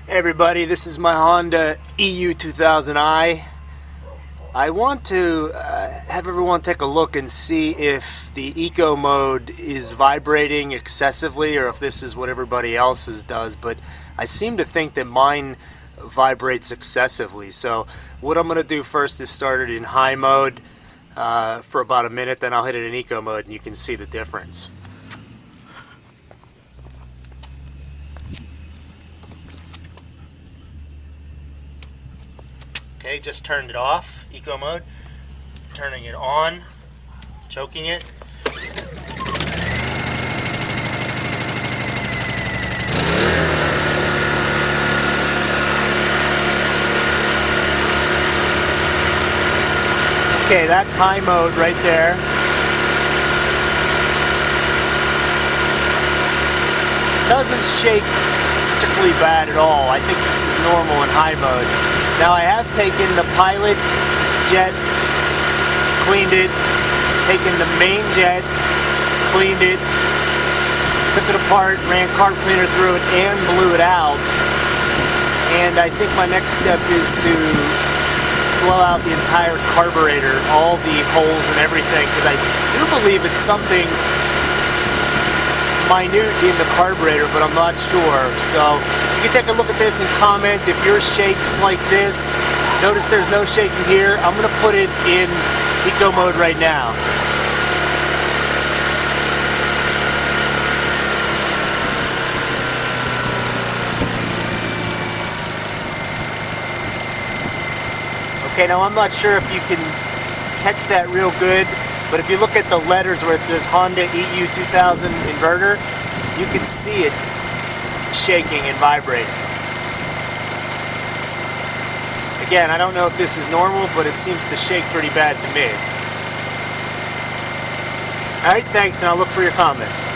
Hey everybody, this is my Honda EU2000i. I want to have everyone take a look and see if the eco mode is vibrating excessively or if this is what everybody else's does, but I seem to think that mine vibrates excessively. So what I'm going to do first is start it in high mode for about a minute, then I'll hit it in eco mode and you can see the difference. Okay, just turned it off, eco mode. Turning it on, choking it. Okay, that's high mode right there. Doesn't shake particularly bad at all. I think this is normal in high mode. Now I have taken the pilot jet, cleaned it, taken the main jet, cleaned it, took it apart, ran carb cleaner through it and blew it out. And I think my next step is to blow out the entire carburetor, all the holes and everything, because I do believe it's something minute in the carburetor, but I'm not sure. So you can take a look at this and comment if yours shakes like this. Notice there's no shaking here. I'm going to put it in eco mode right now. Okay, now I'm not sure if you can catch that real good, but if you look at the letters where it says Honda EU2000 inverter, you can see it shaking and vibrating. Again, I don't know if this is normal, but it seems to shake pretty bad to me. Alright, thanks, and I'll look for your comments.